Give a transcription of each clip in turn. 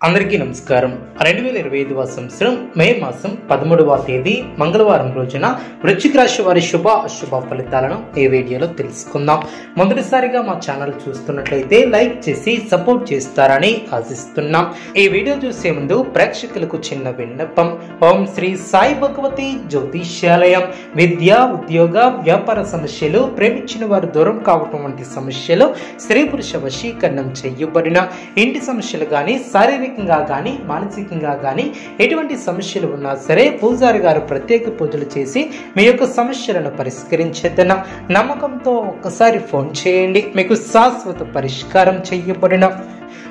అందరికీ నమస్కారం. 2025వ సంవత్సరం మే మాసం 13వ తేదీ మంగళవారం రోజున వృశ్చిక రాశి వారి శుభ అశుభ ఫలితాలను ఈ వీడియోలో తెలుసుకుందాం. మొదటిసారిగా మా ఛానల్ చూస్తున్నట్లయితే లైక్ చేసి సపోర్ట్ చేస్తారని ఆశిస్తున్నాం. ఈ వీడియో చూసే ముందు ప్రేక్షకులకు చిన్న విన్నపం. ఓం శ్రీ సాయి భగవతి జ్యోతిష్యాలయం విద్య, ఉద్యోగ, వ్యాపార సమస్యలు, ప్రేమించిన వారు దూరం కావటం వంటి సమస్యలు, స్త్రీ పురుష వశీకరణం చేయబడిన ఇంటి సమస్యలు గాని, శారీరకంగా గాని, మానసికంగా గాని ఎటువంటి సమస్యలు ఉన్నా సరే పూజారి గారు ప్రత్యేక పూజలు చేసి మీ యొక్క సమస్యలను పరిష్కరించేదన నమ్మకంతో ఒక్కసారి ఫోన్ చేయండి. మీకు శాశ్వత పరిష్కారం చేయబడిన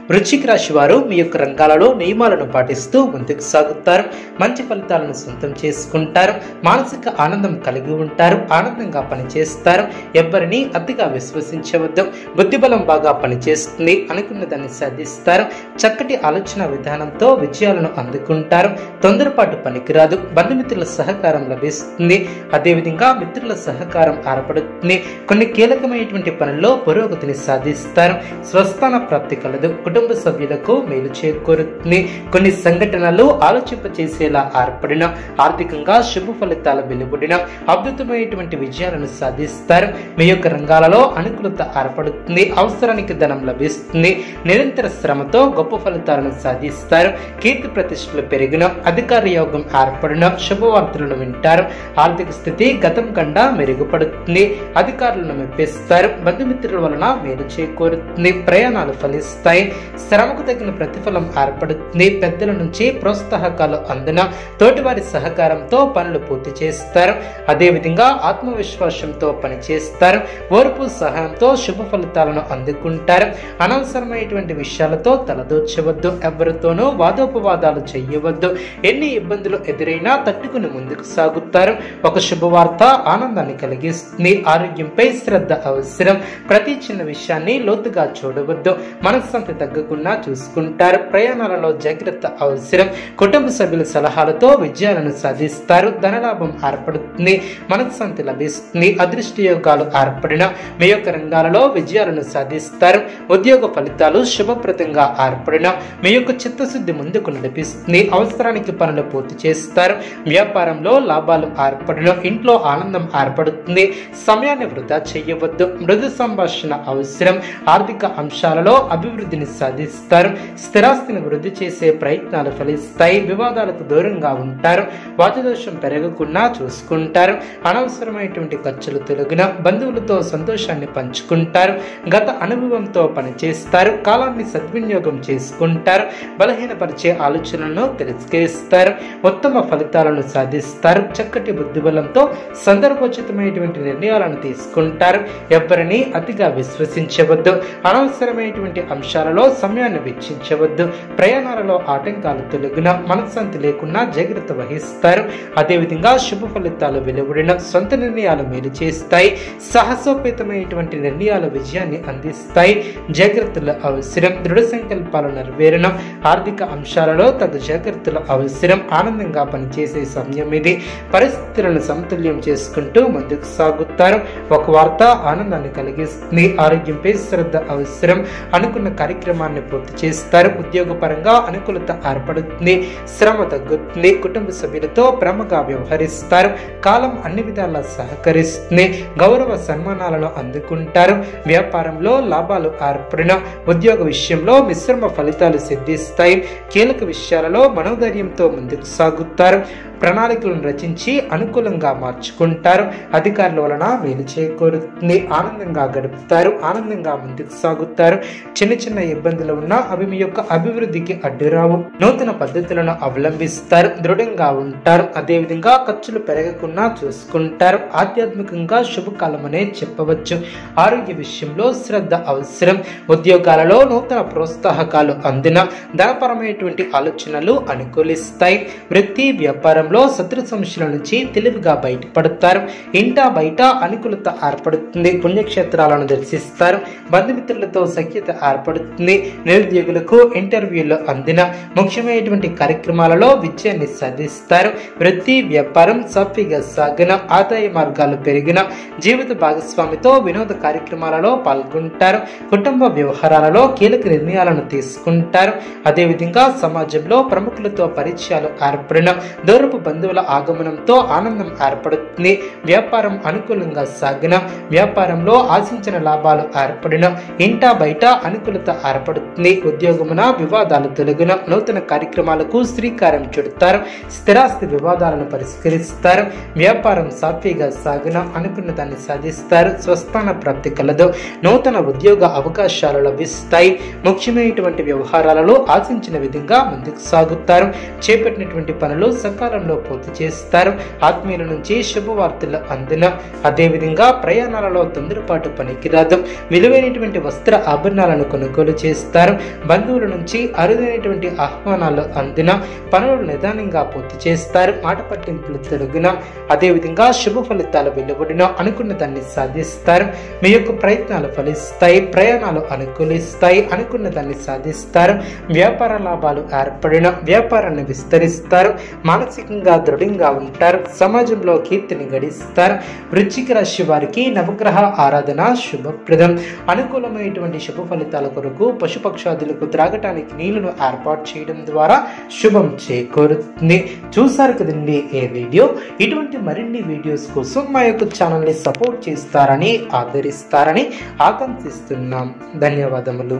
వృశ్చిక రాశి వారు మీ యొక్క రంగాలలో నియమాలను పాటిస్తూ ముందుకు సాగుతారు. మంచి ఫలితాలను సొంతం చేసుకుంటారు. మానసిక ఆనందం కలిగి ఉంటారు. ఆనందంగా పనిచేస్తారు. ఎవ్వరిని అతిగా విశ్వసించవద్దు. బుద్ధిబలం బాగా పనిచేస్తుంది. అనుకున్న దాన్ని సాధిస్తారు. చక్కటి ఆలోచన విధానంతో విజయాలను అందుకుంటారు. తొందరపాటు పనికిరాదు. బంధుమిత్రుల సహకారం లభిస్తుంది. అదేవిధంగా మిత్రుల సహకారం ఏర్పడుతుంది. కొన్ని కీలకమైనటువంటి పనుల్లో పురోగతిని సాధిస్తారు. స్వస్థాన ప్రాప్తి కలదు. కుటుంబ సభ్యులకు మేలు చేకూరుతుంది. కొన్ని సంఘటనలు ఆలోచింపచేసేలా ఏర్పడిన ఆర్థికంగా శుభ ఫలితాలు వెలువడిన అద్భుతమైనటువంటి విజయాలను సాధిస్తారు. మీ యొక్క రంగాలలో అనుకూలత ఏర్పడుతుంది. అవసరానికి ధనం లభిస్తుంది. నిరంతర శ్రమతో గొప్ప ఫలితాలను సాధిస్తారు. కీర్తి ప్రతిష్టలు పెరిగిన అధికార యోగం ఏర్పడిన శుభవార్తలను వింటారు. ఆర్థిక స్థితి గతం కన్నా మెరుగుపడుతుంది. అధికారులను మెప్పిస్తారు. బంధుమిత్రుల వలన మేలు చేకూరుతుంది. ప్రయాణాలు ఫలిస్తాయి. శ్రమకు తగిన ప్రతిఫలం ఏర్పడుతుంది. పెద్దల నుంచి ప్రోత్సాహకాలు అందిన తోటివారి సహకారంతో పనులు పూర్తి చేస్తారు. అదేవిధంగా ఆత్మవిశ్వాసంతో పనిచేస్తారు. ఓర్పు సహాయంతో శుభ ఫలితాలను అందుకుంటారు. అనవసరమైనటువంటి విషయాలతో తలదూర్చవద్దు. ఎవరితోనూ వాదోపవాదాలు చేయవద్దు. ఎన్ని ఇబ్బందులు ఎదురైనా తట్టుకుని ముందుకు సాగుతారు. ఒక శుభవార్త ఆనందాన్ని కలిగిస్తుంది. ఆరోగ్యంపై శ్రద్ధ అవసరం. ప్రతి చిన్న విషయాన్ని లోతుగా చూడవద్దు. మనశ్శాంతి తగ్గకుండా చూసుకుంటారు. ప్రయాణాలలో జాగ్రత్త అవసరం. కుటుంబ సభ్యుల సలహాలతో విజయాలను సాధిస్తారు. ధనలాభం ఏర్పడుతుంది. మనశ్శాంతి లభిస్తుంది. అదృష్ట యోగాలు ఏర్పడిన మీ యొక్క రంగాలలో విజయాలను సాధిస్తారు. ఉద్యోగ ఫలితాలు శుభప్రదంగా ఏర్పడిన మీ యొక్క చిత్తశుద్ధి ముందుకు నడిపిస్తుంది. అవసరానికి పనులు పూర్తి చేస్తారు. వ్యాపారంలో లాభాలు ఏర్పడిన ఇంట్లో ఆనందం ఏర్పడుతుంది. సమయాన్ని వృధా చేయవద్దు. మృదు సంభాషణ అవసరం. ఆర్థిక అంశాలలో అభివృద్ధిని సాధిస్తారు. స్థిరాస్తిని వృద్ధి చేసే ప్రయత్నాలు ఫలిస్తాయి. వివాదాలకు దూరంగా ఉంటారు. వాచదోషం పెరగకుండా చూసుకుంటారు. అనవసరమైనటువంటి ఖర్చులు తొలగిన బంధువులతో సంతోషాన్ని పంచుకుంటారు. గత అనుభవంతో పనిచేస్తారు. కాలాన్ని సద్వినియోగం చేసుకుంటారు. బలహీనపరిచే ఆలోచనలను తిరస్కరిస్తారు. ఉత్తమ ఫలితాలను సాధిస్తారు. చక్కటి బుద్ధిబలంతో సందర్భోచితమైనటువంటి నిర్ణయాలను తీసుకుంటారు. ఎవరిని అతిగా విశ్వసించవద్దు. అనవసరమైనటువంటి అంశాలలో సమయాన్ని వెచ్చించవద్దు. ప్రయాణాలలో ఆటంకాలు తొలగిన మనశ్శాంతి లేకుండా జాగ్రత్త వహిస్తారు. అదేవిధంగా శుభ ఫలితాలు వెలువడిన సొంత నిర్ణయాలు మేలు చేస్తాయి. సాహసోపేతమైనటువంటి నిర్ణయాలు విజయాన్ని అందిస్తాయి. జాగ్రత్తలు అవసరం. దృఢ సంకల్పాలు నెరవేరడం. ఆర్థిక అంశాలలో తగు జాగ్రత్తలు అవసరం. ఆనందంగా పనిచేసే సమయం ఇది. పరిస్థితులను సమతుల్యం చేసుకుంటూ ముందుకు సాగుతారు. ఒక వార్త ఆనందాన్ని కలిగిస్తుంది. ఆరోగ్యంపై శ్రద్ధ అవసరం. అనుకున్న కార్యక్రమాన్ని పూర్తి చేస్తారు. ఉద్యోగపరంగా అనుకూలత ఏర్పడుతుంది. శ్రమ తగ్గుతుంది. కుటుంబ సభ్యులతో ప్రేమగా వ్యవహరిస్తారు. కాలం అన్ని విధాలా సహకరిస్తుంది. గౌరవ సన్మానాలను అందుకుంటారు. వ్యాపారంలో లాభాలు ఏర్పడిన ఉద్యోగ విషయంలో మిశ్రమ ఫలితాలు సిద్ధిస్తాయి. కీలక విషయాలలో మనోధైర్యంతో ముందుకు సాగుతారు. ప్రణాళికలను రచించి అనుకూలంగా మార్చుకుంటారు. అధికారుల వలన మేలు చేకూరుతుంది. ఆనందంగా గడుపుతారు. ఆనందంగా ముందుకు సాగుతారు. చిన్న చిన్న ఇబ్బందులు ఉన్నా అవి మీ యొక్క అభివృద్ధికి అడ్డురావు. నూతన పద్ధతులను అవలంబిస్తారు. దృఢంగా ఉంటారు. అదేవిధంగా ఖర్చులు పెరగకుండా చూసుకుంటారు. ఆధ్యాత్మికంగా శుభకాలమనే చెప్పవచ్చు. ఆరోగ్య విషయంలో శ్రద్ధ అవసరం. ఉద్యోగాలలో నూతన ప్రోత్సాహకాలు అందిన ధనపరమైనటువంటి ఆలోచనలు అనుకూలిస్తాయి. వృత్తి వ్యాపారంలో శత్రు సమస్యల నుంచి తెలివిగా బయటపడతారు. ఇంటా బయట అనుకూలత ఏర్పడుతుంది. పుణ్యక్షేత్రాలను దర్శిస్తారు. బంధుమిత్రులతో సఖ్యత ఏర్పడుతుంది. నిరుద్యోగులకు ఇంటర్వ్యూలు అందిన ముఖ్యమైనటువంటి కార్యక్రమాలలో విజయాన్ని సాధిస్తారు. వృత్తి వ్యాపారం సాఫీగా సాగిన, ఆదాయ మార్గాలు పెరిగిన, జీవిత భాగస్వామితో వినోద కార్యక్రమాలలో పాల్గొంటారు. కుటుంబ వ్యవహారాలలో కీలక నిర్ణయాలను తీసుకుంటారు. అదేవిధంగా సమాజంలో ప్రముఖులతో పరిచయాలు ఏర్పడిన, దూరపు బంధువుల ఆగమనంతో ఆనందం ఏర్పడుతుంది. వ్యాపారం అనుకూలంగా సాగిన, వ్యాపారంలో ఆశించిన లాభాలు ఏర్పడిన, ఇంటా బయట అనుకూలత ఏర్పడుతుంది. ఉద్యోగమున వివాదాలు తొలగిన, నూతన కార్యక్రమాలకు శ్రీకారం చుడతారు. స్థిరాస్తి వివాదాలను పరిష్కరిస్తారు. వ్యాపారం సాఫీగా సాగిన, అనుకున్న దాన్ని సాధిస్తారు. స్వస్థాన ప్రాప్తి కలదు. నూతన ఉద్యోగ అవకాశాలు లభిస్తాయి. ముఖ్యమైనటువంటి వ్యవహారాలలో ఆశించిన విధంగా ముందుకు సాగుతారు. చేపట్టినటువంటి పనులు సకాలంలో పూర్తి చేస్తారు. ఆత్మీయుల నుంచి శుభవార్తలు అందిన, అదేవిధంగా ప్రయాణాలలో తొందరపాటు పనికిరాదు. విలువైనటువంటి వస్త్ర ఆభరణాలను కొనుగోలు చేస్తారు. బంధువుల నుంచి అరుదైనటువంటి ఆహ్వానాలు అందిన, పనులు నిదానంగా పూర్తి చేస్తారు. మాట పట్టింపులు తొలగిన, అదేవిధంగా శుభ ఫలితాలు వెలువడిన, అనుకున్న దాన్ని సాధిస్తారు. మీ యొక్క ప్రయత్నాలు ఫలిస్తాయి. ప్రయాణాలు అనుకూలిస్తాయి. అనుకున్న దాన్ని సాధిస్తారు. వ్యాపార లాభాలు ఏర్పడిన, వ్యాపారాన్ని విస్తరిస్తారు. మానసికంగా దృఢంగా ఉంటారు. సమాజంలో కీర్తిని గడిస్తారు. వృశ్చిక రాశి వారికి నవగ్రహ ఆరాధన శుభప్రదం. అనుకూలమైనటువంటి శుభ ఫలితాల కొరకు పశుపక్షాదులకు త్రాగటానికి నీళ్లను ఏర్పాటు చేయడం ద్వారా శుభం చేకూరుతుంది. చూసారు కదండి ఈ వీడియో. ఇటువంటి మరిన్ని వీడియోస్ కోసం మా యొక్క ఛానల్ని సపోర్ట్ చేస్తారని, ఆదరిస్తారని ఆకాంక్షిస్తున్నాం. ధన్యవాదములు.